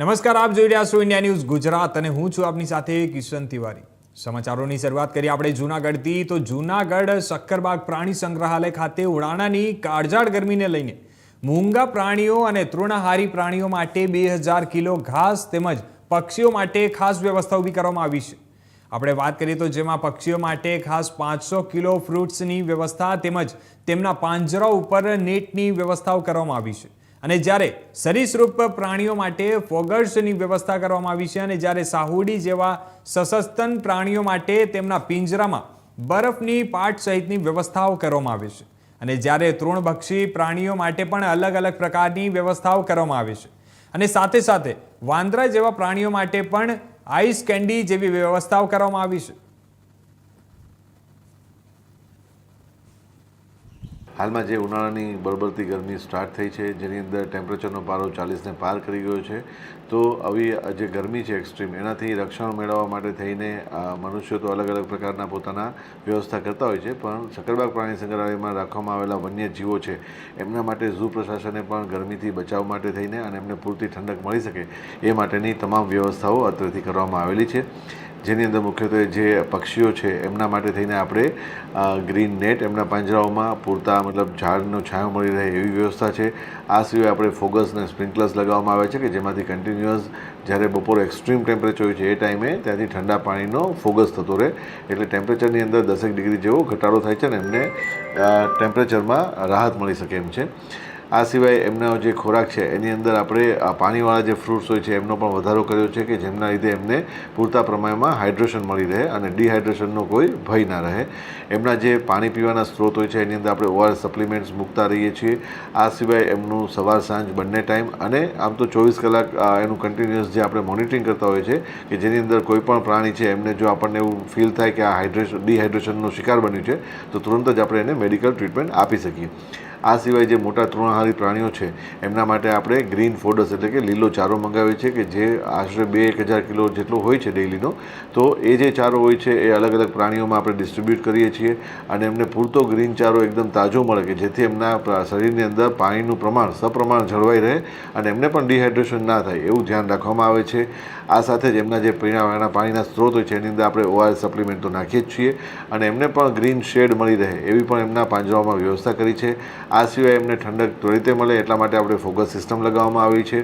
નમસ્કાર, આપ જોઈ રહ્યા છો ઇન્ડિયા ન્યૂઝ ગુજરાત અને હું છું આપની સાથે કિશન તિવારી। સમાચારોની શરૂઆત કરીએ આપણે જૂનાગઢથી। તો જૂનાગઢ શક્કરબાગ પ્રાણી સંગ્રહાલય ખાતે ઉનાળાની કાળઝાળ ગરમીને લઈને મૂંગા પ્રાણીઓ અને તૃણહારી પ્રાણીઓ માટે 2000 કિલો ઘાસ તેમજ પક્ષીઓ માટે ખાસ વ્યવસ્થા ઊભી કરવામાં આવી છે। આપણે વાત કરીએ તો જેમાં પક્ષીઓ માટે ખાસ 500 કિલો ફ્રૂટ્સની વ્યવસ્થા તેમજ તેમના પાંજરા ઉપર નેટની વ્યવસ્થાઓ કરવામાં આવી છે। અને જ્યારે સરીસૃપ પ્રાણીઓ માટે ફોગર્સની વ્યવસ્થા કરવામાં આવી છે અને જ્યારે સાહુડી જેવા સસસ્તન પ્રાણીઓ માટે તેમના પિંજરામાં બરફની પાટ સહિતની વ્યવસ્થાઓ કરવામાં આવે છે અને જ્યારે તૃણભક્ષી પ્રાણીઓ માટે પણ અલગ અલગ પ્રકારની વ્યવસ્થાઓ કરવામાં આવે છે અને સાથે સાથે વાંદરા જેવા પ્રાણીઓ માટે પણ આઈસ કેન્ડી જેવી વ્યવસ્થાઓ કરવામાં આવી છે। હાલમાં જે ઉનાળાની બળબડતી ગરમી સ્ટાર્ટ થઈ છે, જેની અંદર ટેમ્પરેચરનો પારો 40ને પાર કરી ગયો છે, તો આવી જે ગરમી છે એક્સ્ટ્રીમ, એનાથી રક્ષણ મેળવવા માટે થઈને મનુષ્યો તો અલગ અલગ પ્રકારના પોતાના વ્યવસ્થા કરતા હોય છે, પણ શક્કરબાગ પ્રાણી સંગ્રહાલયમાં રાખવામાં આવેલા વન્યજીવો છે એમના માટે ઝૂ પ્રશાસને પણ ગરમીથી બચાવ માટે થઈને અને એમને પૂરતી ઠંડક મળી શકે એ માટેની તમામ વ્યવસ્થાઓ અત્રેથી કરવામાં આવેલી છે। જેની અંદર મુખ્યત્વે જે પક્ષીઓ છે એમના માટે થઈને આપણે ગ્રીન નેટ એમના પાંજરાઓમાં પૂરતા ઝાડનો છાંયો મળી રહે એવી વ્યવસ્થા છે। આ સિવાય આપણે ફોગસ અને સ્પ્રિંકલર્સ લગાવવામાં આવે છે કે જેમાંથી કન્ટિન્યુઅસ જ્યારે બપોરે એક્સ્ટ્રીમ ટેમ્પરેચર હોય છે એ ટાઈમે ત્યાંથી ઠંડા પાણીનો ફોગસ થતો રહે, એટલે ટેમ્પરેચરની અંદર 10 ડિગ્રી જેવો ઘટાડો થાય છે અને એમને ટેમ્પરેચરમાં રાહત મળી શકે એમ છે। આ સિવાય એમનો જે ખોરાક છે એની અંદર આપણે પાણીવાળા જે ફ્રૂટ્સ હોય છે એમનો પણ વધારો કર્યો છે કે જેમના લીધે એમને પૂરતા પ્રમાણમાં હાઇડ્રેશન મળી રહે અને ડિહાઇડ્રેશનનો કોઈ ભય ના રહે। એમના જે પાણી પીવાના સ્ત્રોત હોય છે એની અંદર આપણે ORS સપ્લિમેન્ટ્સ મૂકતા રહીએ છીએ। આ સિવાય એમનું સવાર સાંજ બંને ટાઈમ અને આમ તો 24 કલાક એનું કન્ટિન્યુઅસ જે આપણે મોનિટરિંગ કરતા હોય છે કે જેની અંદર કોઈ પણ પ્રાણી છે એમને જો આપણને એવું ફીલ થાય કે આ ડિહાઇડ્રેશનનો શિકાર બન્યું છે તો તુરંત જ આપણે એને મેડિકલ ટ્રીટમેન્ટ આપી શકીએ। આ સિવાય જે મોટા તૃણહારી પ્રાણીઓ છે એમના માટે આપણે ગ્રીન ફોડર્સ એટલે કે લીલો ચારો મંગાવીએ છીએ કે જે આશરે 2-1000 કિલો જેટલો હોય છે ડેઈલીનો, તો એ જે ચારો હોય છે એ અલગ અલગ પ્રાણીઓમાં આપણે ડિસ્ટ્રીબ્યુટ કરીએ છીએ અને એમને પૂરતો ગ્રીન ચારો એકદમ તાજો મળે કે જેથી એમના શરીરની અંદર પાણીનું પ્રમાણ સપ્રમાણ જળવાઈ રહે અને એમને પણ ડિહાઇડ્રેશન ના થાય એવું ધ્યાન રાખવામાં આવે છે। આ સાથે જ એમના જે પીણાના પાણીના સ્ત્રોત હોય છે એની અંદર આપણે ORS સપ્લિમેન્ટ તો નાખીએ જ છીએ અને એમને પણ ગ્રીન શેડ મળી રહે એવી પણ એમના પાંજરાઓમાં વ્યવસ્થા કરી છે। આ સિવાય એમને ઠંડક ત્વરિતે મળે એટલા માટે આપણે ફોગસ સિસ્ટમ લગાવવામાં આવી છે।